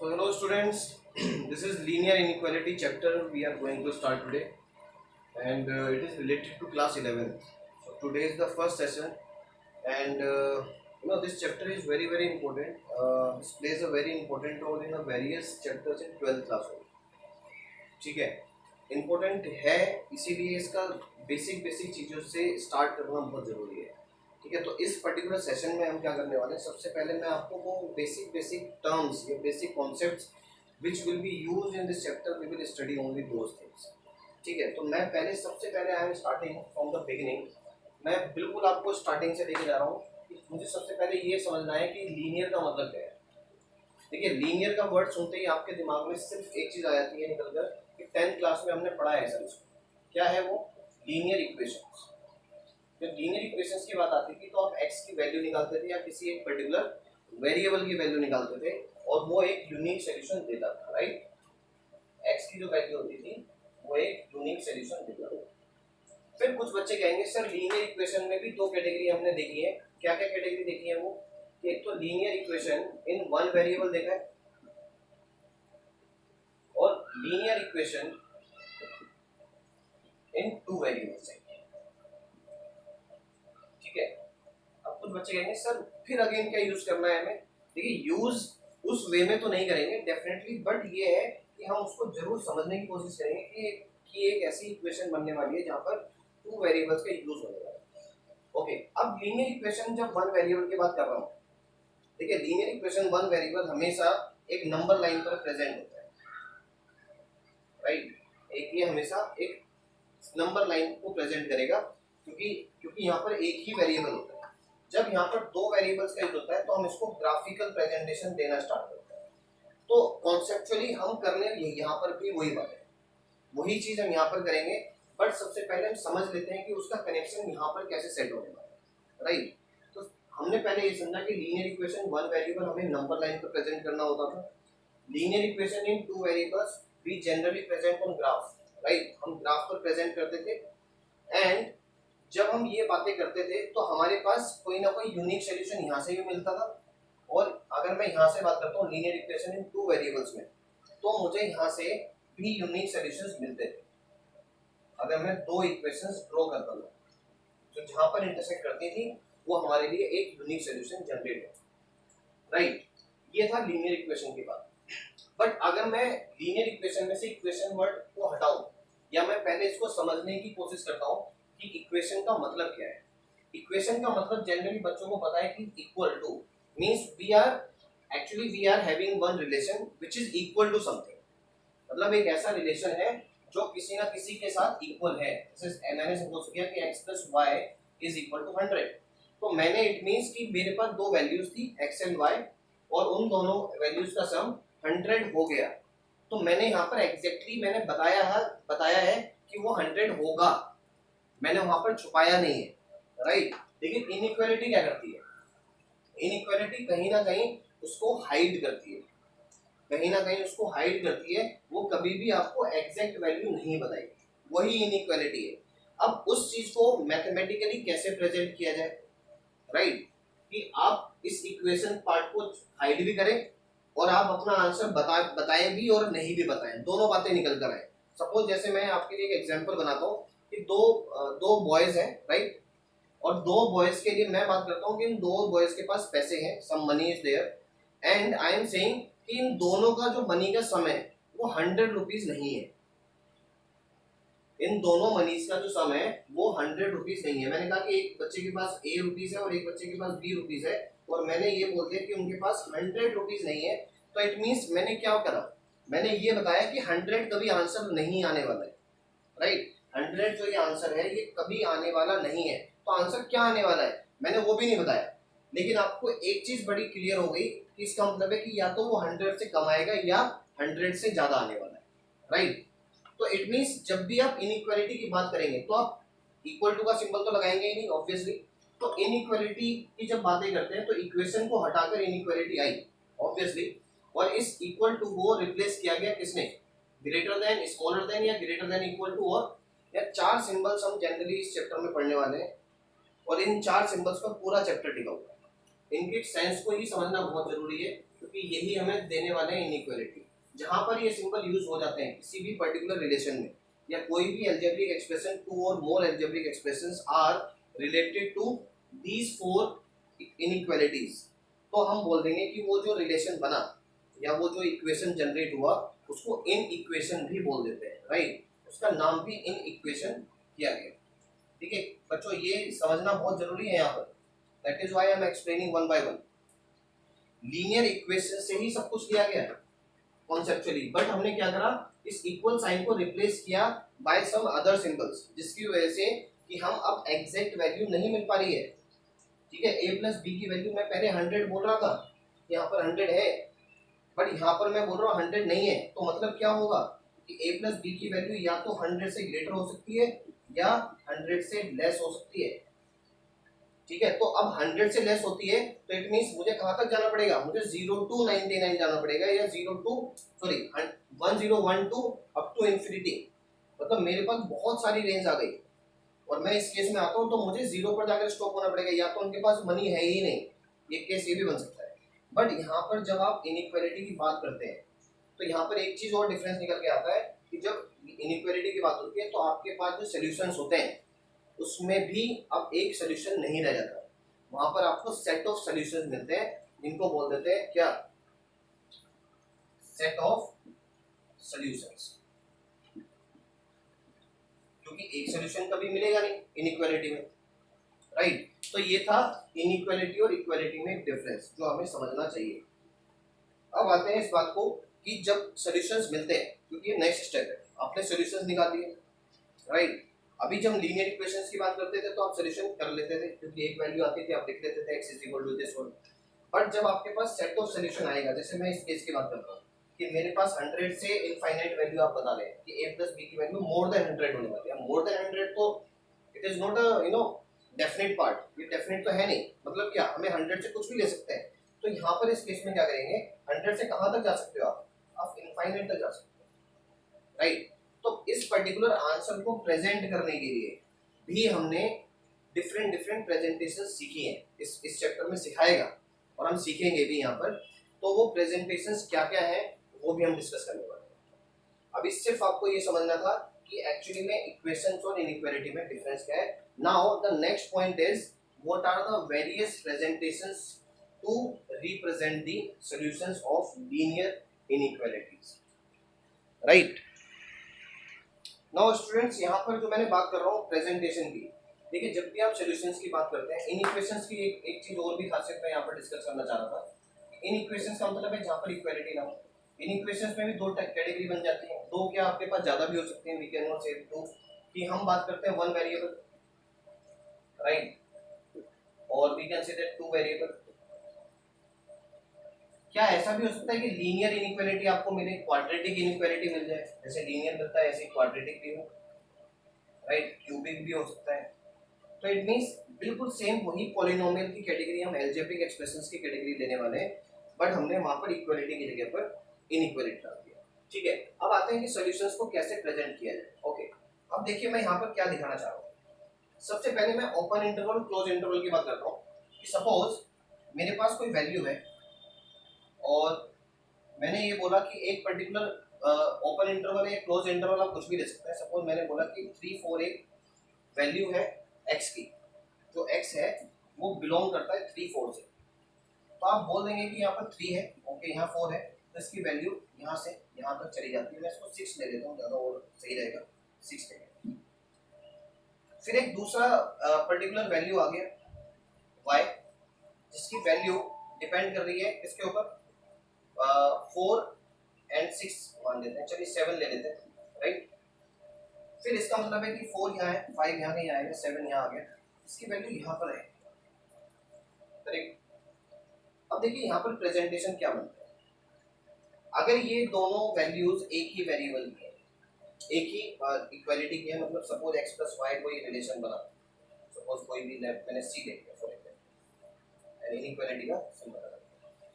So hello students, this is linear inequality chapter we are going to start today, and it is related to class 11th. So today is the first session, and this chapter is very important. This plays a very important role in the various chapters in 12th class. ठीक है, important है, इसीलिए इसका basic चीज़ों से start करना बहुत ज़रूरी है. ठीक है, तो इस पर्टिकुलर सेशन में हम क्या करने वाले हैं, सबसे पहले मैं आपको वो बेसिक टर्म्स या basic concepts which will be use in this chapter we will study only those things. ठीक है, तो मैं सबसे पहले I am starting from the beginning. मैं बिल्कुल आपको स्टार्टिंग से लेके जा रहा हूँ कि मुझे सबसे पहले ये समझना है कि लीनियर का मतलब क्या है. देखिए, लीनियर का वर्ड सुनते ही आपके दिमाग में सिर्फ एक चीज़ आ जाती है निकल कर कि 10th क्लास में हमने पढ़ा है सर इसको. क्या है वो? Linear equations. जब लीनियर इक्वेशंस की बात आती थी तो आप x की वैल्यू निकालते थे या किसी एक पर्टिकुलर वेरिएबल की वैल्यू निकालते थे और वो एक यूनिक सॉल्यूशन देता था. राइट, x की जो वैल्यू होती थी वो एक यूनिक सॉल्यूशन देता था. फिर कुछ बच्चे कहेंगे सर लीनियर इक्वेशन में भी दो कैटेगरी हमने देखी है. क्या क्या कैटेगरी देखी है वो? एक तो linear equation in one variable देखा है और linear equation in two variables है. ठीक है, अब कुछ बच्चे कहेंगे सर फिर अगेन क्या यूज करना है हमें. देखिए, यूज उस वे में तो नहीं करेंगे डेफिनेटली, बट ये है कि हम उसको जरूर समझने की कोशिश करेंगे कि एक ऐसी इक्वेशन बनने वाली है जहाँ पर टू वेरिएबल्स का यूज होने वाला है. ओके, अब लीनियर इक्वेशन जब वन वेरिएबल की बात कर रहा हूँ, देखिए लीनियर इक्वेशन वन वेरिएबल हमेशा एक नंबर लाइन पर प्रेजेंट होता है. राइट, एक ये हमेशा एक नंबर लाइन को प्रेजेंट करेगा क्योंकि यहाँ पर एक ही वेरिएबल होता है. जब यहाँ पर दो वेरिएबल्स का यूज होता है तो हम इसको ग्राफिकल प्रेजेंटेशन देना स्टार्ट करते हैं. तो कॉन्सेप्चुअली हम करने यहाँ पर भी वही बात है, वही चीज हम यहाँ पर करेंगे, बट सबसे पहले हम समझ लेते हैं कि उसका कनेक्शन यहाँ पर कैसे सेट होने वाला है. राइट, तो हमने पहले ये समझा कि लीनियर इक्वेशन वन वेरिएबल हमें नंबर लाइन पर प्रेजेंट करना होता था. Linear equation in two variables we generally present on graph. Right, हम ग्राफ पर प्रेजेंट करते थे. एंड जब हम ये बातें करते थे तो हमारे पास कोई ना कोई यूनिक सॉल्यूशन यहाँ से भी मिलता था. और अगर मैं यहाँ से बात करता हूँ linear equation in two variables में, तो मुझे यहाँ से भी यूनिक सॉल्यूशंस मिलते थे. अगर मैं दो इक्वेशंस ड्रॉ करता था जो जहाँ पर इंटरसेक्ट करती थी वो हमारे लिए एक यूनिक सॉल्यूशन जनरेट है. राइट, ये था लीनियर इक्वेशन की बात. बट अगर मैं लीनियर इक्वेशन में से इक्वेशन वर्ड को हटाऊं या मैं पहले इसको समझने की कोशिश करता हूँ कि इक्वेशन का मतलब क्या है. इक्वेशन का मतलब जनरली बच्चों को पता है कि equal to means we are having one relation which is equal to something. मतलब एक ऐसा रिलेशन है जो किसी ना किसी के साथ इक्वल है. जैसे मैंने सपोज किया कि x + y is equal to 100. तो मैंने इट मींस कि मेरे पास दो वैल्यूज थी x एंड y और उन दोनों वैल्यूज का सम 100 हो गया. तो मैंने यहाँ पर एग्जैक्टली मैंने बताया है कि वो 100 होगा. मैंने वहां पर छुपाया नहीं है. राइट, लेकिन इनइक्वालिटी क्या करती है? इनइक्वालिटी कहीं ना कहीं उसको हाइड करती है, वो कभी भी आपको एग्जैक्ट वैल्यू नहीं बताएगी. वही इनइक्वालिटी है. अब उस चीज को मैथमेटिकली कैसे प्रेजेंट किया जाए. राइट, कि आप इस इक्वेशन पार्ट को हाइड भी करें और आप अपना आंसर बताएं भी और नहीं भी बताएं, दोनों बातें निकल कर आए. सपोज जैसे मैं आपके लिए एक एग्जांपल बनाता हूँ कि दो बॉयज हैं. राइट, और दो बॉयज के लिए मैं बात करता हूँ कि इन दो बॉयज के पास पैसे हैं, some money is there, and I am saying कि इन दोनों का जो मनी का सम है वो 100 रुपीज नहीं है. इन दोनों मनीज का जो सम है वो 100 रुपीज नहीं है. मैंने कहा कि एक बच्चे के पास A रुपीज है और एक बच्चे के पास B रुपीज है, और मैंने ये बोल दिया कि उनके पास 100 रुपीज नहीं है. तो इट मीन्स मैंने क्या करा, मैंने ये बताया कि 100 कभी आंसर नहीं आने वाला है. राइट, 100 जो ये आंसर है ये कभी आने वाला नहीं है. तो आंसर क्या आने वाला है मैंने वो भी नहीं बताया. लेकिन आपको एक चीज बड़ी क्लियर हो गई कि इसका मतलब है कि या तो वो 100 से कम आएगा या 100 से ज्यादा आने वाला है. राइट, तो इट मीन्स जब भी आप इनइक्वालिटी की बात करेंगे तो आप इक्वल टू का सिंबल तो लगाएंगे ही नहीं ऑब्वियसली. तो इनइक्वालिटी की जब बातें करते हैं तो इक्वेशन को हटाकर इनइक्वालिटी आई ऑब्वियसली, और इस इक्वल टू को रिप्लेस किया गया किसने? ग्रेटर देन, स्मॉलर देन या ग्रेटर देन इक्वल टू. और या चार सिंबल्स हम जनरली इस चैप्टर में पढ़ने वाले हैं और इन चार सिंबल्स पर पूरा चैप्टर टिका हुआ है. इनके सेंस को ही समझना बहुत जरूरी है, क्योंकि यही हमें देने वाले हैं इनइक्वालिटी। जहां पर ये सिंपल यूज हो जाते हैं किसी भी पर्टिकुलर रिलेशन में, या कोई भी अलजेब्रिक एक्सप्रेशन, टू और more algebraic expressions are related to these four inequalities, तो हम बोल देंगे कि वो जो रिलेशन बना या वो जो इक्वेशन जनरेट हुआ उसको इन इक्वेशन भी बोल देते हैं, राइट। उसका नाम भी इन इक्वेशन किया गया। ठीक है बच्चों, ये समझना बहुत जरूरी है यहाँ पर। That is why I am explaining one by one. Linear equation से ही सब कुछ लिया गया है कॉन्सेप्चुअली, बट हमने क्या करा, इस इक्वल साइन को रिप्लेस किया बाय सम अदर सिंबल्स, जिसकी वजह से कि हम अब एग्जैक्ट वैल्यू नहीं मिल पा रही है। ठीक है, a प्लस बी की वैल्यू मैं पहले 100 बोल रहा था, यहाँ पर 100 है, बट यहाँ पर मैं बोल रहा हूँ 100 नहीं है। तो मतलब क्या होगा कि a प्लस बी की वैल्यू या तो 100 से ग्रेटर हो सकती है या 100 से लेस हो सकती है। ठीक है, तो अब 100 से लेस होती है तो इट मींस मुझे कहाँ तक जाना पड़ेगा, मुझे 0 to 99 जाना पड़ेगा, या 1012 अप टू इंफिनिटी। मतलब मेरे पास बहुत सारी रेंज आ गई, और मैं इस केस में आता हूँ तो मुझे 0 पर जाकर स्टॉप होना पड़ेगा, या तो उनके पास मनी है ही नहीं। ये केस ये भी बन सकता है। बट यहाँ पर जब आप इनइक्वालिटी की बात करते हैं तो यहाँ पर एक चीज और डिफरेंस निकल के आता है कि जब इनइक्वालिटी की बात होती है तो आपके पास जो सॉल्यूशंस होते हैं उसमें भी अब एक सोल्यूशन नहीं रह जाता, वहां पर आपको सेट ऑफ सॉल्यूशंस मिलते हैं, जिनको बोल देते हैं क्या, सेट ऑफ सॉल्यूशंस। क्योंकि एक सोल्यूशन कभी मिलेगा नहीं इनइक्वालिटी में, राइट। तो ये था इनइक्वालिटी और इक्वालिटी में डिफरेंस जो हमें समझना चाहिए। अब आते हैं इस बात को कि जब सॉल्यूशंस मिलते हैं, क्योंकि ये नेक्स्ट स्टेप है, आपने सॉल्यूशंस निकाल दिए, राइट। अभी जब लीनियर इक्वेशंस की बात करते थे तो आप सॉल्यूशन कर लेते थे, क्योंकि एक वैल्यू आती थी, आप लिख लेते थे x equal to this one. But जब आपके पास सेट ऑफ सॉल्यूशन आएगा, जैसे मैं इस केस की बात करता हूँ कि मेरे पास 100 से इनफाइनाइट वैल्यू आप बता रहे हैं कि a प्लस बी की वैल्यू मोर देन 100 होने वाली है। मोर देन 100 तो it is not a definite part, ये डेफिनेट तो है नहीं। मतलब क्या, हमें 100 से कुछ भी ले सकते हैं। तो यहाँ पर इस केस में क्या करेंगे, 100 से कहाँ तक जा सकते हो आप इनफाइनाइट तक जा सकते हो, राइट। तो इस पर्टिकुलर आंसर को प्रेजेंट करने के लिए भी हमने डिफरेंट डिफरेंट प्रेजेंटेशन सीखी हैं, इस चैप्टर में सिखाएगा और हम सीखेंगे भी यहाँ पर। तो वो प्रेजेंटेशंस क्या क्या है वो भी हम डिस्कस करने वाले हैं। अभी सिर्फ आपको ये समझना था कि एक्चुअली में इक्वेशंस और इनइक्वालिटी में डिफरेंस क्या है। Now the next point is what are the various presentations to represent the solutions of linear inequalities, right. Now students, यहाँ पर जो मैंने बात कर रहा हूँ प्रेजेंटेशन की, देखिए जब भी आप सॉल्यूशंस की बात करते हैं, इन इक्वेशंस की एक चीज और भी खासियत मैं यहाँ पर डिस्कस करना चाह रहा था। इन इक्वेशंस का मतलब है जहाँ पर इक्वालिटी ना हो। इन इक्वेशंस में भी दो कैटेगरी बन जाती है, दो क्या आपके पास ज्यादा भी हो सकते हैं, we can not say to, कि हम बात करते हैं वन वेरिएबल, राइट, और we can say that two variable. क्या ऐसा भी हो सकता है कि लीनियर इनइक्वालिटी आपको मिले, क्वाड्रेटिक इनइक्वालिटी मिल जाए, जैसे लीनियर मिलता है ऐसे क्वाड्रेटिक भी हो, राइट, क्यूबिक भी हो सकता है। तो इट मींस बिल्कुल सेम वही पॉलिनोमियल की कैटेगरी हम अलजेब्रिक एक्सप्रेशंस की कैटेगरी लेने वाले हैं, बट हमने वहां पर इक्वालिटी की जगह पर इनइक्वालिटी डाल दिया। ठीक है, अब आते हैं कि सॉल्यूशंस को कैसे प्रेजेंट किया जाए। ओके, अब देखिए मैं यहाँ पर क्या दिखाना चाह रहा हूँ। सबसे पहले मैं ओपन इंटरवल क्लोज इंटरवल की बात करता हूँ कि सपोज मेरे पास कोई वैल्यू है और मैंने ये बोला कि एक पर्टिकुलर ओपन इंटरवल है, क्लोज इंटरवल आप कुछ भी ले सकते हैं। सपोज मैंने बोला कि 3 4 एक वैल्यू है x की, जो x है वो बिलोंग करता है 3 4 से। तो आप बोल देंगे कि यहाँ पर 3 है, ओके, यहाँ 4 है, तो इसकी वैल्यू यहाँ से यहाँ तक चली जाती है। मैं इसको 6 ले लेता हूँ, ज़्यादा और सही रहेगा, 6 लेंगे। फिर एक दूसरा पर्टिकुलर वैल्यू आ गया y, जिसकी वैल्यू डिपेंड कर रही है इसके ऊपर 4 एंड 6 मान लेते हैं, चलिए 7 ले लेते हैं, राइट। फिर इसका मतलब है कि 4 यहाँ है, 5 यहाँ कहीं आएगा, 7 यहाँ आ गया, इसकी वैल्यू यहाँ पर है, करेक्ट। अब देखिए यहाँ पर प्रेजेंटेशन क्या बनता है। अगर ये दोनों वैल्यूज एक ही वेरिएबल की है, एक ही इक्वालिटी की है, मतलब सपोज x प्लस वाई कोई रिलेशन बना, सपोज कोई भी मैंने c ले लिया फॉर एग्जांपल, इनइक्वालिटी का सिंबल लगा,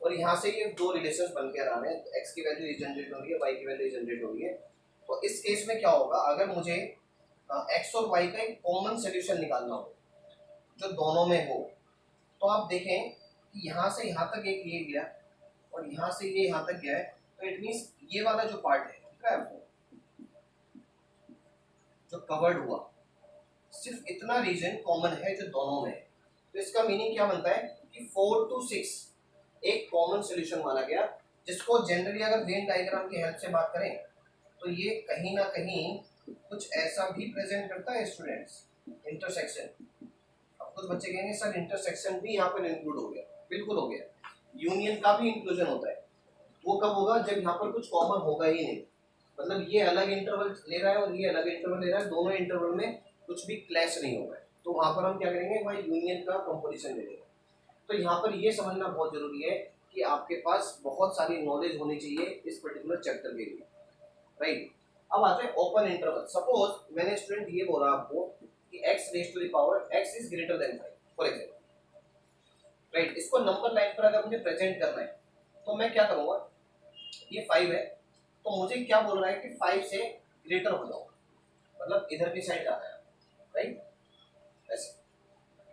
और यहाँ से ये दो रिलेशंस बन के आ रहे हैं, x की वैल्यू जनरेट हो रही है, y की वैल्यू जनरेट हो रही है। तो इस केस में क्या होगा, अगर मुझे x और y का एक कॉमन सोल्यूशन निकालना हो जो दोनों में हो, तो आप देखें कि यहाँ से यहाँ तक एक ये गया और यहाँ से ये यहाँ तक गया है, तो इट मीन्स ये वाला जो पार्ट है दिख रहा है आपको, जो कवर्ड हुआ, सिर्फ इतना रीजन कॉमन है जो दोनों में है। तो इसका मीनिंग क्या बनता है कि 4 to 6 एक कॉमन सोल्यूशन माना गया, जिसको जनरली अगर वेन डायग्राम की हेल्प से बात करें तो ये कहीं ना कहीं कुछ ऐसा भी प्रेजेंट करता है स्टूडेंट्स, इंटरसेक्शन। अब कुछ बच्चे कहेंगे सर इंटरसेक्शन भी यहाँ पर इंक्लूड हो गया, बिल्कुल हो गया। यूनियन का भी इंक्लूजन होता है, वो कब होगा जब यहाँ पर कुछ कॉमन होगा ही नहीं, मतलब ये अलग इंटरवल ले रहा है और ये अलग इंटरवल ले रहा है, दोनों इंटरवल में कुछ भी क्लैश नहीं होगा, तो वहां पर हम क्या करेंगे भाई, यूनियन का कंपोजिशन ले लेंगे। तो यहाँ पर ये समझना बहुत जरूरी है कि आपके पास बहुत सारी नॉलेज होनी चाहिए इस पर्टिकुलर चैप्टर के लिए, राइट। अब आते हैं ओपन इंटरवल। सपोज मैंने स्टूडेंट ये बोला आपको कि x raise to the power x is greater than 5 for example, right. इसको नंबर लाइन पर अगर मुझे प्रेजेंट करना है तो मैं क्या करूंगा, ये 5 है तो मुझे क्या बोल रहा है कि 5 से ग्रेटर हो जाओ, मतलब इधर की साइड जाना है, राइट। ऐसे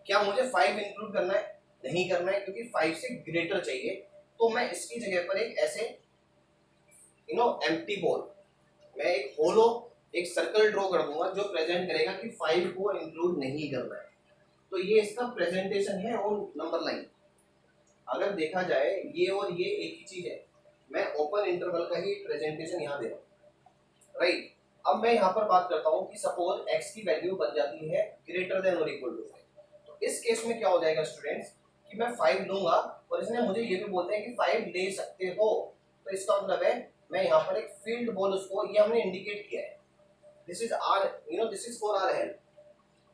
क्या मुझे 5 इंक्लूड करना है, नहीं करना है, क्योंकि 5 से ग्रेटर चाहिए, तो मैं इसकी जगह पर एक ऐसे एम्प्टी बॉल, मैं एक होलो एक सर्कल ड्रॉ कर दूंगा जो प्रेजेंट करेगा कि 5 को इंक्लूड नहीं करना है। तो ये इसका प्रेजेंटेशन है ऑन नंबर लाइन। अगर देखा जाए ये और ये एक ही चीज है, मैं ओपन इंटरवल का ही प्रेजेंटेशन यहाँ दे रहा हूँ, राइट। अब मैं यहाँ पर बात करता हूँ कि सपोज x की वैल्यू बन जाती है ग्रेटर देन और इक्वल टू 5, तो इस केस में क्या हो जाएगा स्टूडेंट्स कि मैं 5 लूंगा और इसने मुझे ये भी बोलते हैं कि 5 ले सकते हो, तो इसका मतलब है मैं यहाँ पर एक फील्ड बॉल, उसको ये हमने इंडिकेट किया है, this is our this is for our help,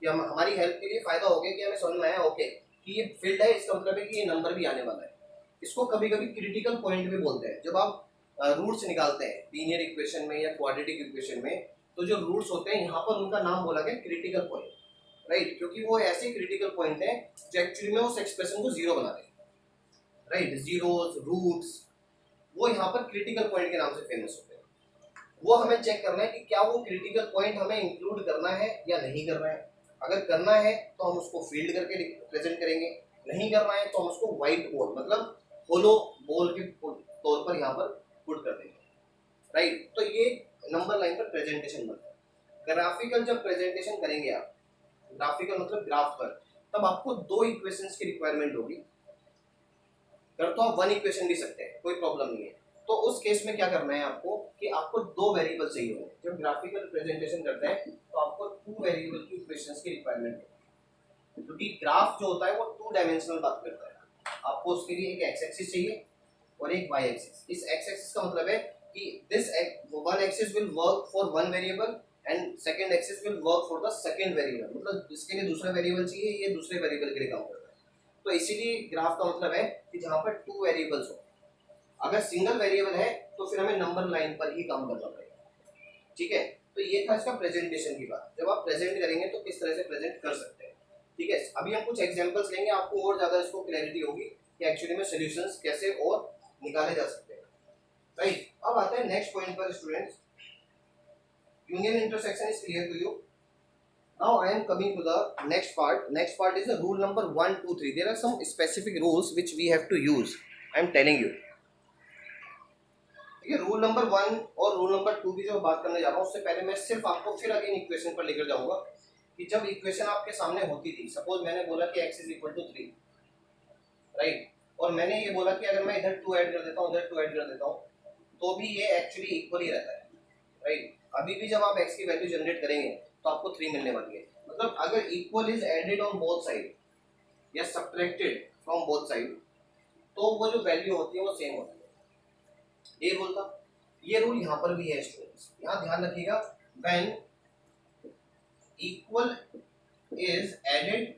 कि हम हमारी हेल्प के लिए फायदा हो गया कि हमें समझ में आया ओके कि ये फील्ड है, इसका मतलब है कि ये नंबर भी आने वाला है। इसको कभी कभी क्रिटिकल पॉइंट भी बोलते हैं, जब आप रूट्स निकालते हैं लीनियर इक्वेशन में या क्वाड्रेटिक इक्वेशन में, तो जो रूट्स होते हैं यहाँ पर उनका नाम बोला गया क्रिटिकल पॉइंट, राइट, क्योंकि वो ऐसे क्रिटिकल पॉइंट है जो एक्चुअली में उस एक्सप्रेशन को जीरो बना दें, राइट। जीरोस रूट्स वो यहाँ पर क्रिटिकल पॉइंट के नाम से फेमस होते हैं। वो हमें चेक करना है कि क्या वो क्रिटिकल पॉइंट हमें इंक्लूड करना है या नहीं करना है। अगर करना है तो हम उसको फील्ड करके प्रेजेंट करेंगे, नहीं करना है तो हम उसको व्हाइट बोर्ड मतलब होलो बॉल के तौर पर यहाँ पर पुट कर देंगे, राइट। तो ये नंबर लाइन पर प्रेजेंटेशन बनता है। ग्राफिकल जब प्रेजेंटेशन करेंगे आप, ग्राफिकल मतलब ग्राफ पर, तब आपको 2 इक्वेशंस की रिक्वायरमेंट होगी। कर तो आप 1 इक्वेशन भी सकते हैं, कोई प्रॉब्लम नहीं है। तो उस केस में क्या करना है आपको कि आपको 2 वेरिएबल चाहिए होंगे। जब ग्राफिकल प्रेजेंटेशन करते हैं तो आपको 2 वेरिएबल की इक्वेशंस की रिक्वायरमेंट है, क्योंकि ग्राफ जो होता है वो 2 डायमेंशनल बात करता है। आपको उसके लिए एक एक्स एक्सिस चाहिए और एक वाई एक्सिस। इस एक्स एक्सिस का मतलब है कि this one axis will work for one variable and second axis will work for the second variable, मतलब इसके लिए दूसरा वेरिएबल चाहिए, ये दूसरे वेरिएबल के लिए काम करता है। तो इसीलिए ग्राफ का मतलब है कि जहां पर 2 वेरिएबल्स हो। अगर सिंगल वेरिएबल है तो फिर हमें नंबर लाइन पर ही काम करना पड़ेगा, ठीक है। तो ये था इसका प्रेजेंटेशन की बात। जब आप प्रेजेंट करेंगे तो किस तरह से प्रेजेंट कर सकते हैं, ठीक है। अभी हम कुछ एग्जांपल्स लेंगे, आपको और ज्यादा इसको क्लैरिटी होगी कि एक्चुअली में सॉल्यूशंस कैसे और निकाले जा सकते हैं, राइट। अब आते हैं नेक्स्ट पॉइंट पर students, union intersection is clear to you. Now I am coming to the next part. Next part is the rule number 1, 2, 3. There are some specific rules which we have to use. I am telling you. ठीक है, rule number 1 और rule number 2 की जो बात करने जा रहा हूँ, उससे पहले मैं सिर्फ आपको फिर अगेन इक्वेशन पर लेकर जाऊंगा कि जब इक्वेशन आपके सामने होती थी, सपोज मैंने बोला कि x is equal to 3, right, और मैंने ये बोला कि अगर मैं इधर 2 ऐड कर देता हूँ, इधर 2 ऐड कर देता हूँ, तो भी ये एक्चुअली इक्वल ही रहता है, राइट। अभी भी जब आप x की वैल्यू जनरेट करेंगे तो आपको 3 मिलने वाली है। मतलब अगर equal is added on both side या सब्ट्रैक्टेड फ्रॉम बोथ साइड, तो वो जो वैल्यू होती है वो सेम होती है। ये रूल था, ये रूल यहाँ पर भी है स्टूडेंट्स, यहाँ ध्यान रखिएगा। व्हेन इक्वल इज एडेड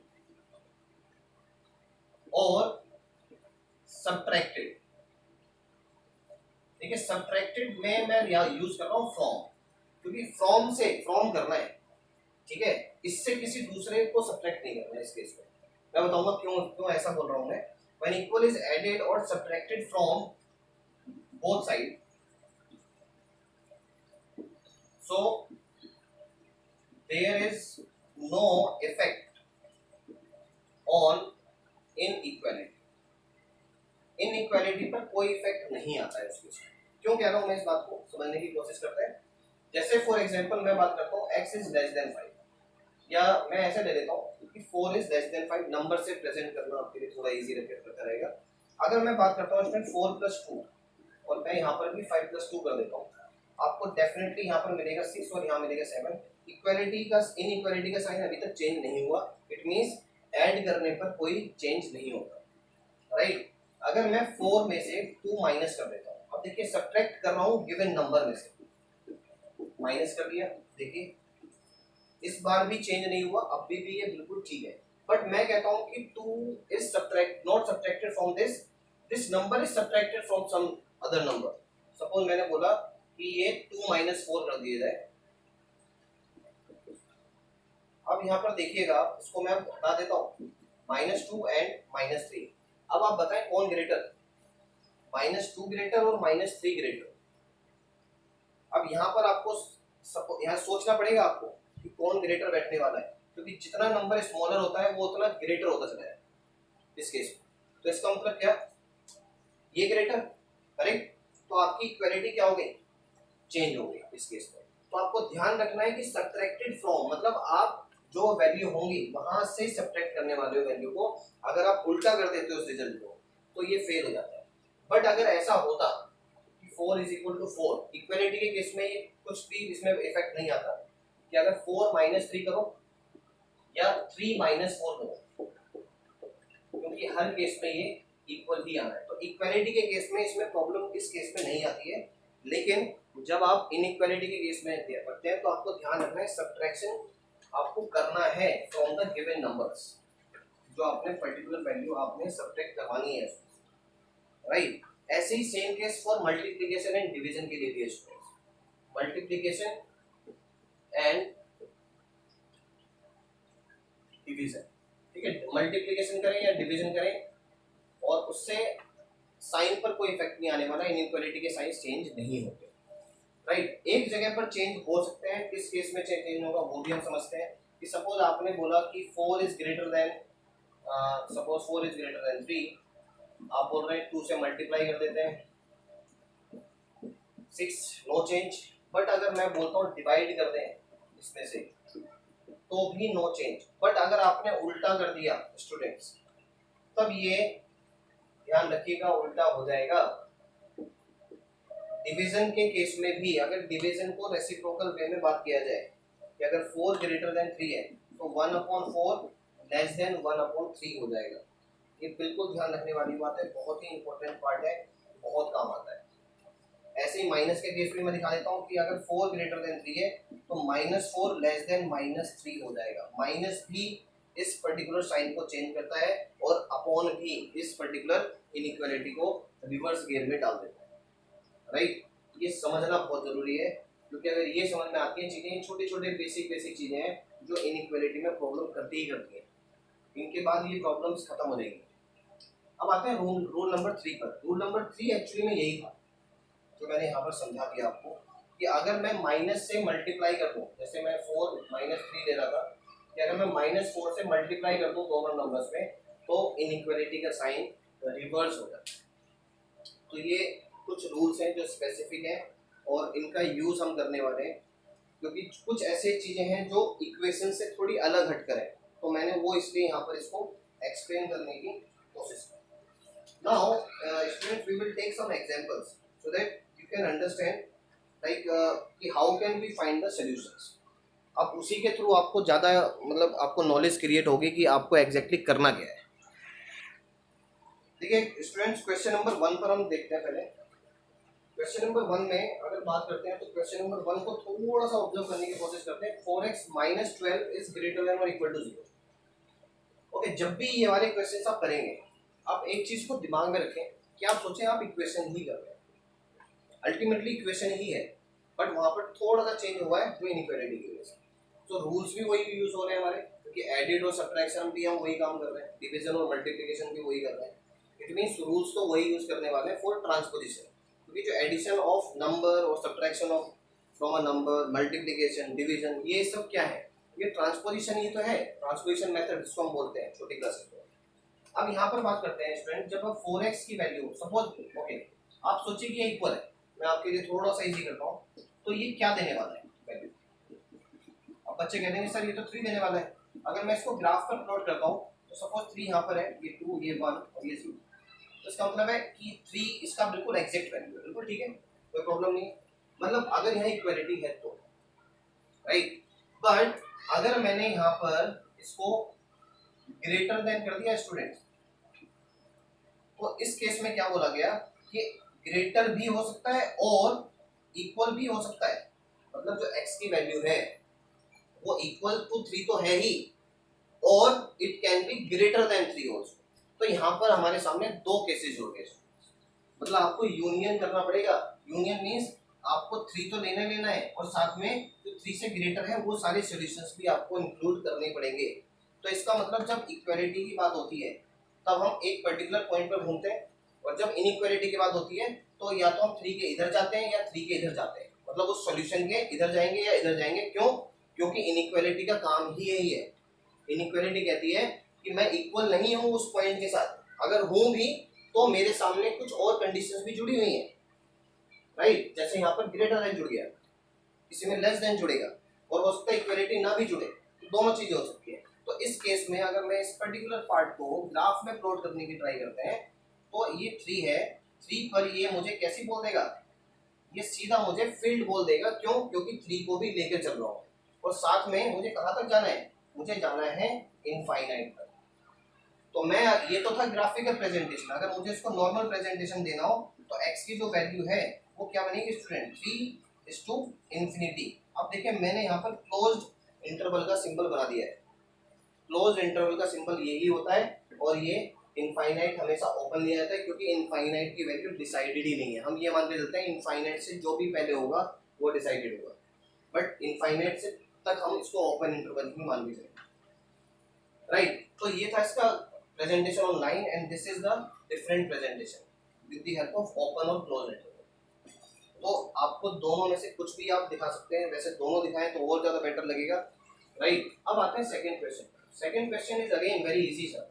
और सब्ट्रैक्टेड, ठीक है। सब्ट्रैक्टेड में मैं यहाँ यूज कर रहा हूँ फ्रॉम, क्योंकि फ्रॉम से फ्रॉम करना है, ठीक है, इससे किसी दूसरे को सब्ट्रैक्ट नहीं करना है। इस केस में मैं बताऊंगा क्यों ऐसा बोल रहा हूं मैं। व्हेन इक्वल इज एडेड और subtracted from both side, so there is no effect on inequality, inequality पर कोई इफेक्ट नहीं आता है उसके साथ। क्यों कह रहा हूँ मैं, इस बात को समझने की कोशिश करते हैं। जैसे फॉर एग्जांपल मैं बात करता हूँ x इज लेस देन 5, या मैं ऐसे ले लेता हूँ कि 4 इज लेस देन 5, नंबर से प्रेजेंट करना आपके लिए थोड़ा इजी रहता रहेगा। अगर मैं बात करता हूँ इसमें 4 + 2 और मैं यहाँ पर भी 5 + 2 कर देता हूँ, आपको डेफिनेटली यहाँ पर मिलेगा 6 और यहाँ मिलेगा 7। इक्वालिटी का इनइक्वालिटी का साइन अभी तक चेंज नहीं हुआ, इट मींस ऐड करने पर कोई चेंज नहीं होगा, राइट। अगर मैं 4 में से 2 माइनस कर देता हूँ, अब देखिए सब्ट्रैक्ट कर रहा हूँ गिवन नंबर में से, माइनस कर दिया, देखिए इस बार भी चेंज नहीं हुआ, अब भी ये बिल्कुल ठीक है। बट मैं कहता हूँ कि 2 is not subtracted from this number is subtracted from some other number. Suppose मैंने बोला कि ये 2 - 4 कर दिया जाए। अब यहाँ पर देखिएगा, इसको मैं बता देता हूँ -2 एंड -3। अब आप बताएं कौन ग्रेटर, -2 ग्रेटर और -3 ग्रेटर। अब यहाँ पर आपको यहाँ सोचना पड़ेगा आपको कि कौन ग्रेटर बैठने वाला है, क्योंकि जितना नंबर स्मॉलर होता है वो उतना ग्रेटर होता चला है इस केस में। तो इसका मतलब क्या, ये ग्रेटर, करेक्ट। तो आपकी इक्वालिटी क्या हो गई, चेंज हो गई इस केस में। तो आपको ध्यान रखना है कि सब्ट्रैक्टेड फ्रॉम मतलब आप जो वैल्यू होंगी वहां से सब्ट्रैक्ट करने वाले हो वैल्यू को। अगर आप उल्टा कर देते हो उस रिजल्ट को तो ये फेल हो जाता है। बट अगर ऐसा होता कि 4 = 4, इक्वालिटी के केस में ये कुछ भी इसमें इफेक्ट नहीं आता कि अगर 4 - 3 करो या 3 - 4 करो, क्योंकि हर केस में ये इक्वल ही आना है। तो इक्वालिटी के केस में इसमें प्रॉब्लम इस केस में नहीं आती है, लेकिन जब आप इनइक्वालिटी के केस में पढ़ते हैं तो आपको ध्यान रखना है सब्ट्रैक्शन आपको करना है फ्रॉम द गिवन नंबर्स, जो आपने पर्टिकुलर वैल्यू आपने सब्ट्रैक्ट करवानी है, राइट। ऐसे ही same case for multiplication and division के लिए भी है स्टूडेंट्स। मल्टीप्लिकेशन एंड डिवीजन, ठीक है, मल्टीप्लिकेशन करें या डिवीजन करें और उससे साइन पर कोई इफेक्ट नहीं आने वाला, इनइक्वालिटी के साइन चेंज नहीं होते, राइट। एक जगह पर चेंज हो सकते हैं, किस केस में चेंज होगा वो भी हम समझते हैं कि सपोज आपने बोला कि 4 इज ग्रेटर देन 3, आप बोल रहे हैं 2 से मल्टीप्लाई कर देते हैं, 6, नो चेंज। बट अगर मैं बोलता हूँ डिवाइड कर दें इसमें से तो भी नो चेंज। बट अगर आपने उल्टा कर दिया स्टूडेंट्स, तब ये ध्यान रखिएगा उल्टा हो जाएगा। डिवीजन के केस में भी अगर डिवीजन को रेसिप्रोकल वे में बात किया जाए कि अगर 4 ग्रेटर देन 3 है तो 1/4 लेस देन 1/3 हो जाएगा। ये बिल्कुल ध्यान रखने वाली बात है, बहुत ही इंपॉर्टेंट पार्ट है, बहुत काम आता है। ऐसे ही माइनस के केस में मैं दिखा देता हूँ कि अगर 4 ग्रेटर देन 3 है तो -4 लेस देन -3 हो जाएगा। माइनस भी इस पर्टिकुलर साइन को चेंज करता है और अपॉन भी इस पर्टिकुलर इनइक्वालिटी को रिवर्स गियर में डाल देता है, राइट। ये समझना बहुत जरूरी है, क्योंकि अगर ये समझ में आती है चीजें, छोटे छोटे बेसिक चीजें हैं जो इनइक्वालिटी में प्रॉब्लम करती ही करती है, इनके बाद ये प्रॉब्लम्स खत्म हो जाएंगी। अब आते हैं रूल नंबर 3 पर। रूल नंबर 3 एक्चुअली में यही था जो मैंने यहाँ पर समझा दिया आपको कि अगर मैं माइनस से मल्टीप्लाई कर दूँ, जैसे मैं 4 - 3 ले रहा था, कि अगर मैं -4 से मल्टीप्लाई कर दूँ दोनों नंबर्स में तो इनइक्वालिटी का साइन रिवर्स हो जाता है। तो ये कुछ रूल्स हैं जो स्पेसिफिक हैं और इनका यूज हम करने वाले हैं, क्योंकि कुछ ऐसे चीजें हैं जो इक्वेशन से थोड़ी अलग हटकर है, तो मैंने वो इसलिए यहाँ पर इसको एक्सप्लेन करने की कोशिश की। Now, students, we will take some examples so that you can understand like कि how can we find the solutions। अब उसी के थ्रू आपको ज़्यादा मतलब आपको नॉलेज क्रिएट होगी कि आपको एग्जैक्टली करना क्या है। देखिए स्टूडेंट्स, क्वेश्चन नंबर 1 पर हम देखते हैं। पहले क्वेश्चन नंबर 1 में अगर बात करते हैं तो क्वेश्चन नंबर 1 को थोड़ा सा ऑब्जर्व करने की कोशिश करते हैं। 4x - 12 इज ग्रेटर देन और इक्वल टू 0। ओके, जब भी ये वाले क्वेश्चन आप करेंगे, आप एक चीज को दिमाग में रखें कि आप सोचें आप इक्वेशन ही कर रहे हैं, अल्टीमेटली इक्वेशन ही है, बट वहां पर थोड़ा सा चेंज हुआ है जो इनइक्वालिटी की वजह से। तो रूल्स भी वही यूज हो रहे हैं हमारे, क्योंकि एडिड और सब्ट्रैक्शन भी हम वही काम कर रहे हैं, डिवीजन और मल्टीप्लिकेशन भी वही कर रहे हैं। इट मींस रूल्स तो वही यूज करने वाले हैं फॉर ट्रांसपोजिशन, क्योंकि जो एडिशन ऑफ नंबर और subtraction of from a number, multiplication, division, ये सब क्या है, ये ट्रांसपोजिशन ही तो है, ट्रांसपोजिशन मेथड जिसको हम बोलते हैं छोटी क्लास में। अब यहाँ पर बात करते हैं स्टूडेंट, जब हम 4x की वैल्यू सपोज ओके आप सोचिए कि ये इक्वल है, मैं आपके लिए थोड़ा सा इजी करता हूँ, तो ये क्या देने वाला है वैल्यू? अब बच्चे कह देंगे सर ये तो 3 देने वाला है। अगर मैं इसको ग्राफ पर प्लॉट करता हूँ तो सपोज 3 यहाँ पर है, ये 2, ये 1 और ये 0, तो इसका मतलब है कि 3 इसका बिल्कुल एग्जैक्ट वैल्यू है, बिल्कुल ठीक है, कोई प्रॉब्लम नहीं। मतलब अगर यहाँ इक्वालिटी है तो राइट, बट अगर मैंने यहाँ पर इसको ग्रेटर देन कर दिया स्टूडेंट्स, तो इस केस में क्या बोला गया कि ग्रेटर भी हो सकता है और इक्वल भी हो सकता है। मतलब जो x की वैल्यू है वो इक्वल टू 3 तो है ही, और it can be greater than 3 also. तो यहाँ पर हमारे सामने दो केसेस हो गए, मतलब आपको यूनियन करना पड़ेगा। यूनियन मीन्स आपको 3 तो लेना है और साथ में जो 3 से ग्रेटर है वो सारे सॉल्यूशंस भी आपको इंक्लूड करने पड़ेंगे। तो इसका मतलब जब इक्वालिटी की बात होती है तब हम एक पर्टिकुलर पॉइंट पर घूमते हैं, और जब इनइक्वालिटी की बात होती है तो या तो हम 3 के इधर जाते हैं या 3 के इधर जाते हैं, मतलब उस सॉल्यूशन के इधर जाएंगे या इधर जाएंगे। क्यों? क्योंकि इनइक्वालिटी का काम ही यही है। इनइक्वालिटी कहती है कि मैं इक्वल नहीं हूँ उस पॉइंट के साथ, अगर हूँ भी तो मेरे सामने कुछ और कंडीशंस भी जुड़ी हुई हैं, राइट। जैसे यहाँ पर ग्रेटर देन जुड़ गया, किसी में लेस देन जुड़ेगा, और हो सकता है इक्वालिटी ना भी जुड़े, तो दोनों चीजें हो सकती है। तो इस केस में अगर मैं इस पर्टिकुलर पार्ट को ग्राफ में प्लॉट करने की ट्राई करते हैं तो ये 3 है, 3 पर ये मुझे कैसे बोल देगा, ये सीधा मुझे फील्ड बोल देगा। क्यों? क्योंकि 3 को भी लेकर चल रहा हूँ, और साथ में मुझे कहाँ तक जाना है, मुझे जाना है इनफाइनाइट तक। तो मैं ये तो था ग्राफिकल प्रेजेंटेशन, अगर मुझे इसको नॉर्मल प्रेजेंटेशन देना हो तो x की जो वैल्यू है वो क्या बनेगी स्टूडेंट, 3:इंफिनिटी। अब देखिए मैंने यहाँ पर क्लोज्ड इंटरवल का सिंबल बना दिया है। क्लोज्ड इंटरवल का सिंबल यही होता है, और ये इनफाइनाइट हमेशा ओपन लिया जाता है, क्योंकि इनफाइनाइट की वैल्यू डिसाइडेड ही नहीं है। हम ये मान के चलते हैं इनफाइनाइट से जो भी पहले होगा वो डिसाइडेड होगा, बट इनफाइनाइट से तक हम इसको ओपन इंटरवल ही मान के चलेंगे, राइट। तो ये था इसका presentation on line, and this is the different presentation with the help of open और closed interval। तो आपको दोनों में से कुछ भी आप दिखा सकते हैं, वैसे दोनों दिखाएं तो और ज़्यादा बेटर लगेगा, राइट। अब आते हैं second question. Second question is again very easy sir.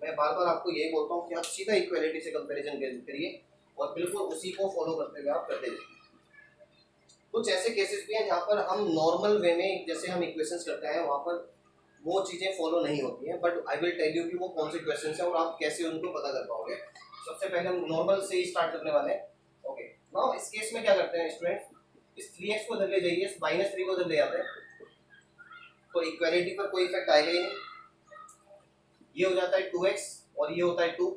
मैं बार बार आपको यही बोलता हूँ कि आप सीधा इक्वालिटी से कंपैरिजन करिए और बिल्कुल उसी को फॉलो करते हुए आप करते जाइए। कुछ ऐसे केसेस भी हैं जहाँ पर हम नॉर्मल वे में जैसे हम इक्वेशंस करते हैं वहाँ पर वो चीज़ें फॉलो नहीं होती हैं, but I will tell you कि वो कौन से क्वेश्चन हैं और आप कैसे उनको पता कर पाओगे। सबसे पहले हम नॉर्मल से ही स्टार्ट करने वाले हैं। ओके, नाउ इस केस में क्या करते हैं स्टूडेंट, इस 3x को इधर ले जाइए, इस -3 को इधर ले आते हैं, तो इक्वालिटी पर कोई इफेक्ट आएगा ही नहीं। ये हो जाता है 2x और ये होता है 2,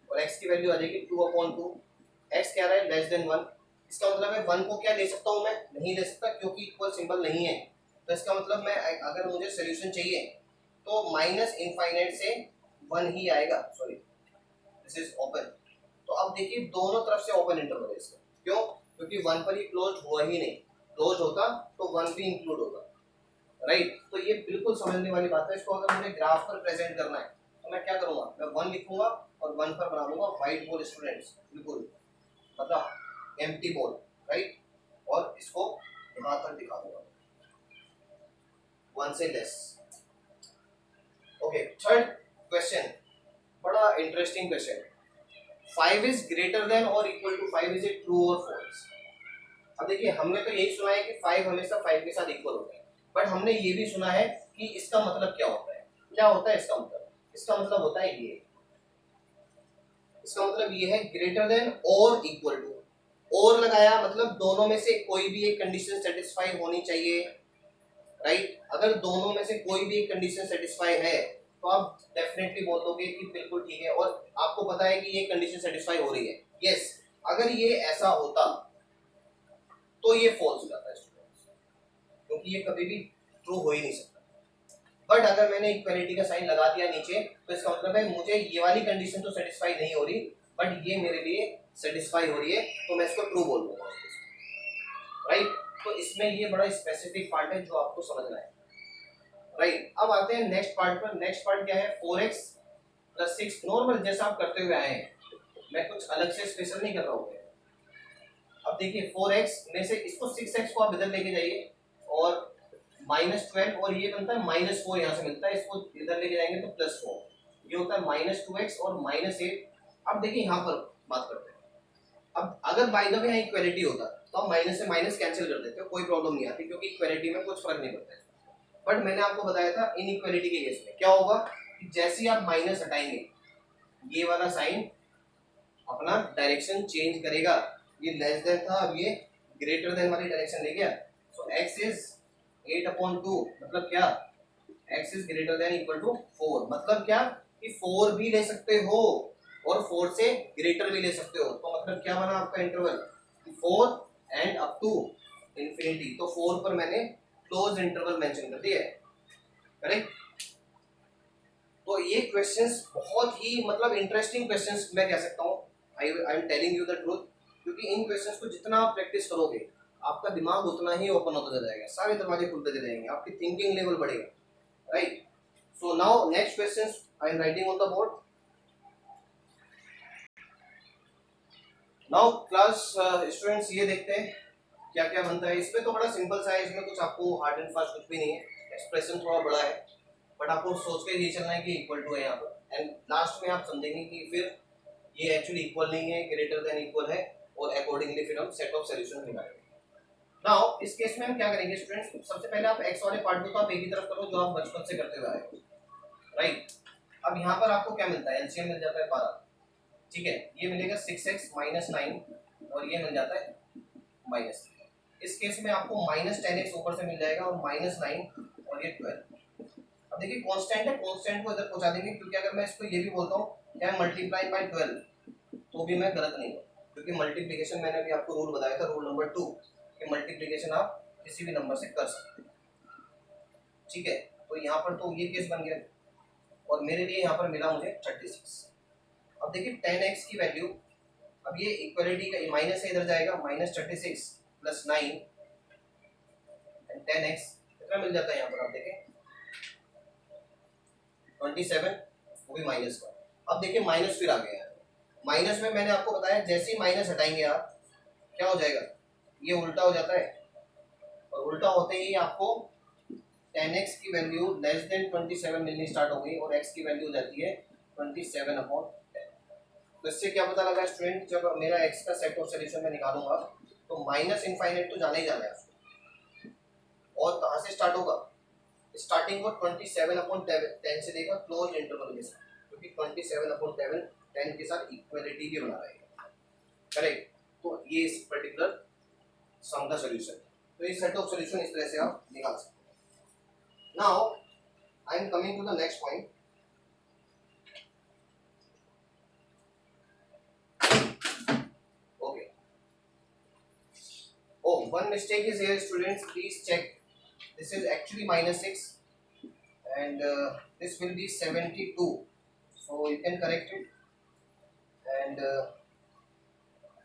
और x की वैल्यू आ जाएगी 2/2। x क्या रहा है, लेस देन 1। इसका मतलब है 1 को क्या ले सकता हूँ मैं, नहीं ले सकता, क्योंकि इक्वल सिंबल नहीं है। तो इसका मतलब मैं अगर मुझे सोल्यूशन चाहिए तो माइनस इनफाइनाइट से 1 ही आएगा, सॉरी दिस इज ओपन। तो अब देखिए दोनों तरफ से ओपन इंटरवल है इसका। क्यों? क्योंकि 1 पर ये क्लोज हुआ ही नहीं, क्लोज होता तो 1 भी इंक्लूड होगा, राइट। तो ये बिल्कुल समझने वाली बात है। इसको अगर मुझे ग्राफ पर प्रेजेंट करना है तो मैं क्या करूंगा, मैं 1 लिखूंगा और 1 पर बना दूंगा व्हाइट बोर्ड स्टूडेंट्स, बिल्कुल मतलब एम्प्टी बोर्ड, राइट, और इसको यहाँ तक दिखा दूंगा 1 से लेस। ओके, थर्ड क्वेश्चन बड़ा interesting question. 5 is greater than और equal to 5, is it true और फॉल्स? अब देखिए हमने तो यही सुना है कि 5 हमेशा 5 के साथ इक्वल होता है, बट हमने ये भी सुना है कि इसका मतलब क्या होता है। क्या होता है इसका मतलब? इसका मतलब होता है ये, इसका मतलब ये है ग्रेटर देन और इक्वल टू। और लगाया मतलब दोनों में से कोई भी एक कंडीशन सेटिस्फाई होनी चाहिए, राइट। अगर दोनों में से कोई भी एक कंडीशन सेटिस्फाई है तो आप डेफिनेटली बोल दोगे कि बिल्कुल ठीक है, और आपको पता है कि ये कंडीशन सेटिस्फाई हो रही है, यस। अगर ये ऐसा होता तो ये फॉल्स हो जाता है स्टूडेंट्स, क्योंकि ये कभी भी ट्रू हो ही नहीं सकता। बट अगर मैंने इक्वालिटी का साइन लगा दिया नीचे तो इसका मतलब है मुझे ये वाली कंडीशन तो सेटिस्फाई नहीं हो रही, बट ये मेरे लिए सेटिस्फाई हो रही है, तो मैं इसको ट्रू बोल दूंगा, राइट। तो इसमें ये बड़ा स्पेसिफिक पार्ट है जो आपको समझना है, राइट। अब आते हैं नेक्स्ट पार्ट पर। नेक्स्ट पार्ट क्या है, 4x + 6 नॉर्मल जैसा आप करते हुए आए हैं, मैं कुछ अलग से स्पेशल नहीं कर रहा हूँ। अब देखिए 4x में से इसको 6x को आप इधर लेके जाइए और -12, और ये बनता है -4, यहाँ से मिलता है, इसको इधर लेके जाएंगे तो +4। ये होता है -2x और -8। अब देखिए यहाँ पर बात करते हैं। अब अगर बाय द वे यहाँ इक्वालिटी होता तो हम माइनस से माइनस कैंसिल कर देते, कोई प्रॉब्लम नहीं आती, क्योंकि इक्वालिटी में कुछ फर्क नहीं पड़ता है। बट मैंने आपको बताया था इनइक्वालिटी के केस में क्या होगा कि जैसे ही आप माइनस हटाएंगे ये वाला साइन अपना डायरेक्शन चेंज करेगा। ये लेस देन था, अब ये ग्रेटर देन वाली डायरेक्शन ले गया। सो x इज 8/2, मतलब क्या, x is greater than equal to 4, मतलब क्या कि 4 भी ले सकते हो और 4 से ग्रेटर भी ले सकते हो। तो मतलब क्या बना आपका interval, 4 and up to infinity. तो 4 पर मैंने क्लोज इंटरवल मेंशन कर दिया है, करेक्ट। तो ये क्वेश्चंस बहुत ही मतलब इंटरेस्टिंग क्वेश्चंस मैं कह सकता हूँ। I am telling you the truth, क्योंकि इन क्वेश्चंस को जितना आप प्रैक्टिस करोगे आपका दिमाग उतना ही ओपन होता जाएगा, सारे दरवाजे खुलते जाएंगे, आपकी थिंकिंग लेवल बढ़ेगा, right. So now next questions I am writing on the board. Now class students ये देखते हैं क्या क्या बनता है। इसमें तो बड़ा सिंपल सा है, इसमें कुछ आपको हार्ड एंड फास्ट कुछ भी नहीं है, एक्सप्रेशन थोड़ा बड़ा है, बट आपको सोच के ये चलना है कि इक्वल टू है यहाँ पर, एंड लास्ट में आप समझेंगे कि फिर ये एक्चुअली इक्वल नहीं है, ग्रेटर देन इक्वल है, और अकॉर्डिंगली फिर हम सेट ऑफ सॉल्यूशन निकालेंगे। नाउ इस केस में हम क्या करेंगे स्टूडेंट्स, सबसे पहले आप एक्स वाले पार्ट को तो आप एक ही तरफ करो जो आप बचपन से करते हुए आए हो, राइट। अब यहाँ पर आपको क्या मिलता है, एलसीएम मिल जाता है 12, ठीक है। ये मिलेगा 6x - 9 और ये मिल जाता है -3। इस केस में आपको -10x ऊपर से मिल जाएगा और -9 और ये 12। अब देखिए कांस्टेंट है, कांस्टेंट को इधर पहुंचा देंगे, क्योंकि अगर मैं इसको ये भी बोलता हूँ क्या मल्टीप्लाई बाय 12 तो भी मैं गलत नहीं हूँ, क्योंकि मल्टीप्लिकेशन मैंने अभी आपको रूल बताया था, रूल नंबर 2, कि मल्टीप्लिकेशन आप किसी भी नंबर से कर सकते हैं, ठीक है। तो यहाँ पर तो ये केस बन गया और मेरे लिए यहाँ पर मिला मुझे 36। अब देखिए 10x की वैल्यू, अब ये इक्वलिटी का माइनस से इधर जाएगा, -36 + 9 एंड 10x कितना मिल जाता है यहाँ पर, आप देखें 27, वो भी माइनस का। अब देखिए माइनस फिर आ गया है, माइनस में मैंने आपको बताया जैसे ही माइनस हटाएंगे आप क्या हो जाएगा, ये उल्टा हो जाता है, और उल्टा होते ही आपको 10x की वैल्यू लेस देन 27 मिलनी स्टार्ट हो गई और x की वैल्यू हो जाती है 27/10। तो इससे क्या पता लगा स्टूडेंट, जब मेरा x का सेट ऑफ सॉल्यूशन मैं निकालूंगा तो माइनस इनफाइनाइट तो जाना ही जाना है उसको, और कहाँ से स्टार्ट होगा, स्टार्टिंग को 27/10 से देगा क्लोज इंटरवल के साथ, क्योंकि 27/10 के साथ इक्वलिटी भी बना रहेगा, करेक्ट। तो ये इस पर्टिकुलर सम का सॉल्यूशन, तो ये सेट ऑफ सॉल्यूशन इस तरह से आप निकाल सकते हैं। Now I am coming to the next point. Okay, oh one mistake is here students, please check, this is actually -6 and this will be 72, so you can correct it, and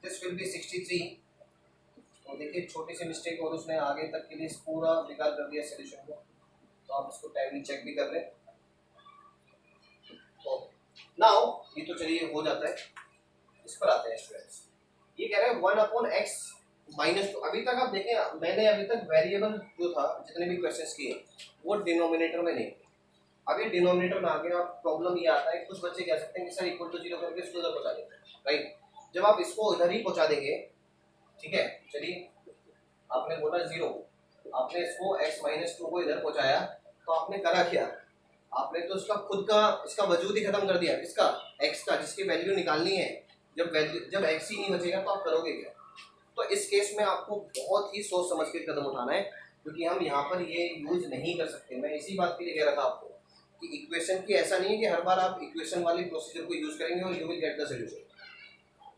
this will be 63। तो देखिए छोटी सी mistake और उसने आगे तक के लिए पूरा बेकार कर दिया सोल्यूशन को, तो आप इसको टाइमली चेक भी कर लें। तो नाउ ये तो चलिए हो जाता है, इस पर आते हैं स्टूडेंट्स। ये कह रहे हैं 1/x -2। अभी तक आप देखें मैंने अभी तक वेरिएबल जो था जितने भी क्वेश्चंस किए वो डिनोमिनेटर में नहीं, अभी डिनोमिनेटर में आ गया। प्रॉब्लम ये आता है कुछ बच्चे कह सकते हैं कि सर इक्वल टू 0 करके इसको उधर पहुंचा देते हैं, राइट। जब आप इसको इधर ही पहुंचा देंगे, ठीक है, चलिए आपने बोला 0, आपने इसको x -2 को इधर पहुंचाया, तो आपने करा क्या, आपने तो इसका खुद का इसका वजूद ही खत्म कर दिया, इसका x का जिसकी वैल्यू निकालनी है। जब x ही नहीं बचेगा तो आप करोगे क्या। तो इस केस में आपको बहुत ही सोच समझ के कदम उठाना है, क्योंकि हम यहाँ पर ये यूज नहीं कर सकते। मैं इसी बात के लिए कह रहा था आपको कि इक्वेशन की ऐसा नहीं है कि हर बार आप इक्वेशन वाली प्रोसीजर को यूज करेंगे और you will get the solution,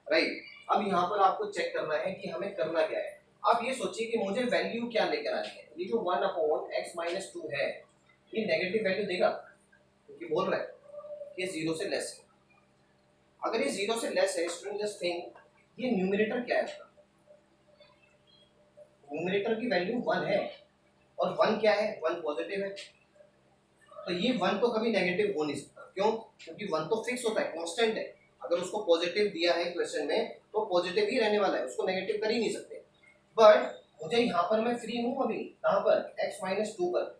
right. अब यहाँ पर आपको चेक करना है कि हमें करना क्या है। आप ये सोचिए कि मुझे वैल्यू क्या लेकर आनी है। ये जो 1/x - 2 है ये नेगेटिव वैल्यू देगा, क्योंकि बोल रहा है कि 0 से लेस है। अगर ये 0 से लेस है स्टूडेंट जस्ट थिंक, ये न्यूमरेटर क्या है, न्यूमरेटर की वैल्यू 1 है और 1 क्या है, 1 पॉजिटिव है। तो ये 1 तो कभी नेगेटिव हो नहीं सकता, क्यों, क्योंकि 1 तो फिक्स होता है, कांस्टेंट है। अगर उसको पॉजिटिव दिया है क्वेश्चन में तो पॉजिटिव ही रहने वाला है, उसको नेगेटिव कर ही नहीं सकते। बट मुझे यहाँ पर मैं फ्री हूँ अभी, कहाँ पर, x - 2 पर,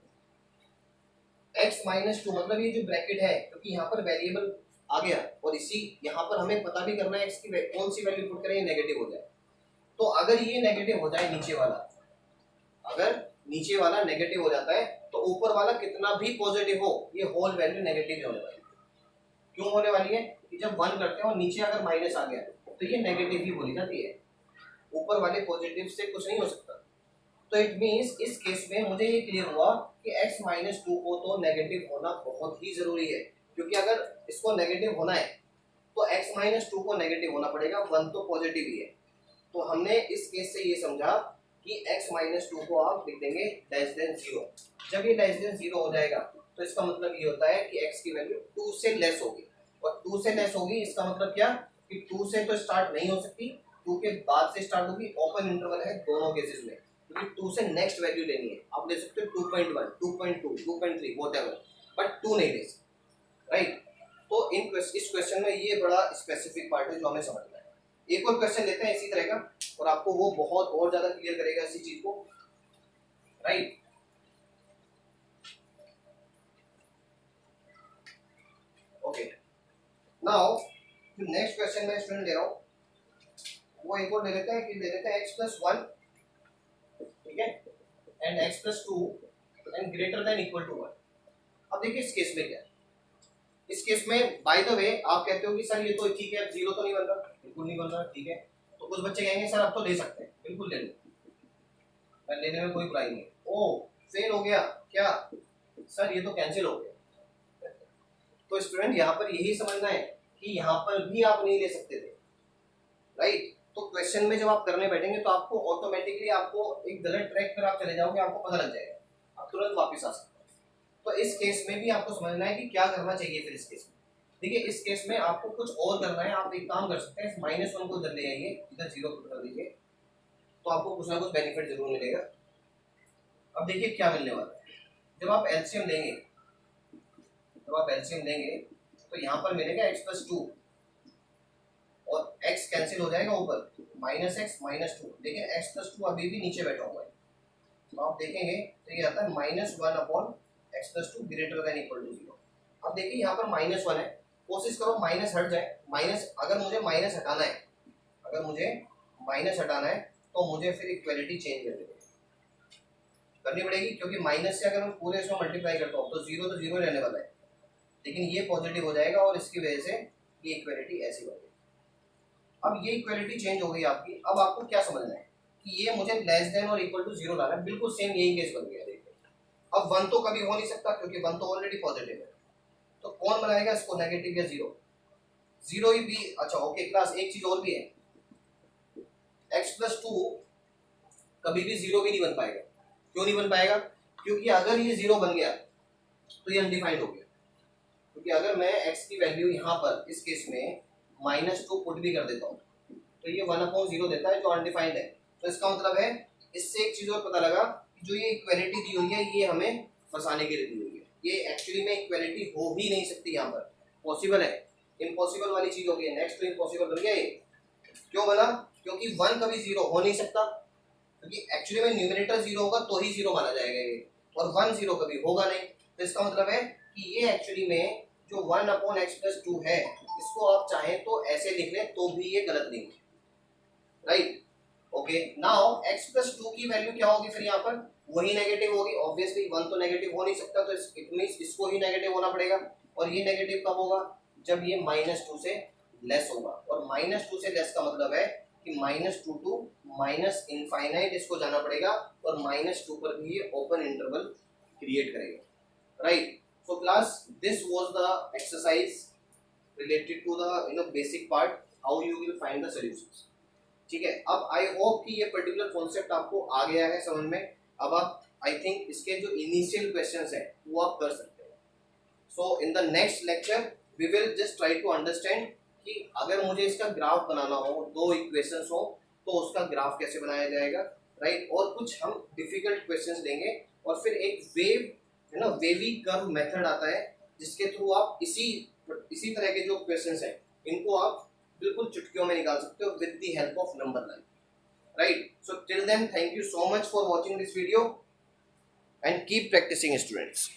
x माइनस टू मतलब ये जो ब्रैकेट है, क्योंकि यहाँ पर वेरिएबल आ गया और इसी यहाँ पर हमें पता भी करना है x की कौन सी वैल्यू पुट करें ये नेगेटिव हो जाए। तो अगर ये नेगेटिव हो जाए नीचे वाला, अगर नीचे वाला नेगेटिव हो जाता है तो ऊपर वाला कितना भी पॉजिटिव हो ये होल वैल्यू नेगेटिव ही होने वाली है। क्यों होने वाली है कि जब 1 करते हैं और नीचे अगर माइनस आ गया तो ये नेगेटिव ही बोली जाती है, ऊपर वाले पॉजिटिव से कुछ नहीं हो सकता। तो इट मीन्स इस केस में मुझे ये क्लियर हुआ कि x माइनस टू को तो नेगेटिव होना बहुत ही जरूरी है, क्योंकि अगर इसको नेगेटिव होना है तो x माइनस टू को नेगेटिव होना पड़ेगा, 1 तो पॉजिटिव ही है। तो हमने इस केस से ये समझा कि x माइनस टू को आप लिख देंगे लेस देन 0। जब ये लेस देन 0 हो जाएगा तो इसका मतलब ये होता है कि x की वैल्यू 2 से लेस होगी, और 2 से लेस होगी इसका मतलब क्या कि 2 से तो स्टार्ट नहीं हो सकती, 2 के बाद से स्टार्ट होगी। ओपन इंटरवल है दोनों केसेस में, क्योंकि 2 से नेक्स्ट वैल्यू लेनी है। आप ले सकते हो 2.1, 2.2, 2.3 व्हाटएवर, बट 2 नहीं ले सकते, राइट। तो इस क्वेश्चन में ये बड़ा स्पेसिफिक पार्ट है जो हमें समझना है। एक और क्वेश्चन लेते हैं इसी तरह का, और आपको वो बहुत और ज्यादा क्लियर करेगा इसी चीज को, राइट। ओके, नाउ जो नेक्स्ट क्वेश्चन मैं स्टूडेंट ले रहा हूँ वो एक और ले लेते हैं कि ले लेते हैं x प्लस 1, ठीक है, and x plus 2 and greater than equal to 1। अब देखिए इस केस में क्या है, इस केस में बाय द वे आप कहते हो कि सर ये तो ठीक है, जीरो तो नहीं बन रहा, बिल्कुल नहीं बन रहा, ठीक है। तो कुछ बच्चे कहेंगे सर अब तो ले सकते हैं, बिल्कुल ले लो, लेने में कोई बुराई नहीं। ओ फेल हो गया क्या सर, ये तो कैंसिल हो गया। तो स्टूडेंट यहाँ पर यही समझना है कि यहाँ पर भी आप नहीं ले सकते थे, राइट। तो क्वेश्चन में जब आप करने बैठेंगे तो आपको ऑटोमेटिकली आपको एक गलत ट्रैक पर आप चले जाओगे, आपको पता लग जाएगा, आप तुरंत वापस आ सकते हैं। तो इस केस में भी आपको समझना है कि क्या करना चाहिए फिर इस केस में। देखिए इस केस में आपको कुछ और करना है, आप एक काम कर सकते हैं, माइनस 1 को इधर ले आइए, इधर 0 पुट कर दीजिए, तो आपको कुछ ना कुछ बेनिफिट जरूर मिलेगा। अब देखिए क्या मिलने वाला है, जब आप एलसीएम लेंगे, तो यहाँ पर मिलेगा x प्लस 2 और x कैंसिल हो जाएगा ऊपर, माइनस एक्स माइनस 2, लेकिन x प्लस 2 अभी भी नीचे बैठा हुआ है। तो आप देखेंगे तो ये आता है minus 1 upon x plus 2 greater than equal to 0। अब देखिए यहाँ पर माइनस 1 है, कोशिश करो माइनस हट जाए। माइनस अगर मुझे माइनस हटाना है तो मुझे फिर इक्वलिटी चेंज करनी पड़ेगी, क्योंकि माइनस से अगर मैं पूरे इसमें मल्टीप्लाई करता हूँ तो जीरो रहने वाला है, लेकिन ये पॉजिटिव हो जाएगा और इसकी वजह से ये इक्वलिटी ऐसी बन गई। अब ये इक्वलिटी चेंज हो गई आपकी। अब आपको क्या समझना है कि ये मुझे लेस देन और इक्वल टू 0 लाना है, बिल्कुल सेम यही केस बन गया। देखिए अब 1 तो कभी हो नहीं सकता क्योंकि 1 तो ऑलरेडी पॉजिटिव है, तो कौन बनाएगा इसको, नेगेटिव या 0 ही भी। अच्छा ओके क्लास, एक चीज और भी है, x प्लस 2 कभी भी 0 भी नहीं बन पाएगा। क्यों नहीं बन पाएगा, क्योंकि अगर ये 0 बन गया तो ये अनडिफाइंड हो गया, क्योंकि अगर मैं x की वैल्यू यहाँ पर इस केस में -2 पुट भी कर देता हूँ तो ये 1/0 देता है जो अनडिफाइंड है। तो इसका मतलब है, इससे एक चीज और पता लगा कि जो ये इक्वालिटी दी हुई है ये हमें फंसाने के लिए दी हुई है, ये एक्चुअली में इक्वालिटी हो ही नहीं सकती। यहाँ पर पॉसिबल है, इम्पॉसिबल वाली चीज हो गई है। नेक्स्ट तो इम्पॉसिबल बन गया ये, क्यों बना, क्योंकि 1 कभी 0 हो नहीं सकता, क्योंकि एक्चुअली में न्यूमरेटर 0 होगा तो ही 0 माना जाएगा ये, और 1 0 कभी होगा नहीं। तो इसका मतलब है कि ये एक्चुअली में जो 1/x+2 है इसको आप चाहें तो ऐसे लिख लें तो भी ये गलत नहीं है, राइट। ओके नाउ x+2 की वैल्यू क्या होगी फिर यहाँ पर, वही नेगेटिव होगी ऑब्वियसली। 1 तो नेगेटिव हो नहीं सकता, तो इट मींस इसको ही नेगेटिव होना पड़ेगा। और ये नेगेटिव कब होगा, जब ये -2 से लेस होगा, और -2 से लेस का मतलब है कि -2 टू -इनफाइनाइट इसको जाना पड़ेगा, और -2 पर भी ये ओपन इंटरवल क्रिएट करेगा, right. So class, this was the exercise related to the basic part how you will find the solutions. ठीक है, अब आई होप कि ये पर्टिकुलर कॉन्सेप्ट आपको आ गया है समझ में। अब आप आई थिंक इसके जो इनिशियल क्वेश्चंस हैं वो आप कर सकते हैं। So in the next lecture we will just try to understand कि अगर मुझे इसका ग्राफ बनाना हो, 2 इक्वेशंस हो, तो उसका ग्राफ कैसे बनाया जाएगा, राइट। और कुछ हम डिफिकल्ट क्वेश्चंस लेंगे, और फिर एक वेव वेवी कर्व मेथड आता है जिसके थ्रू आप इसी तरह के जो क्वेश्चंस हैं इनको आप बिल्कुल चुटकियों में निकाल सकते हो with the help of number line, right. So till then thank you so much for watching this video and keep practicing students.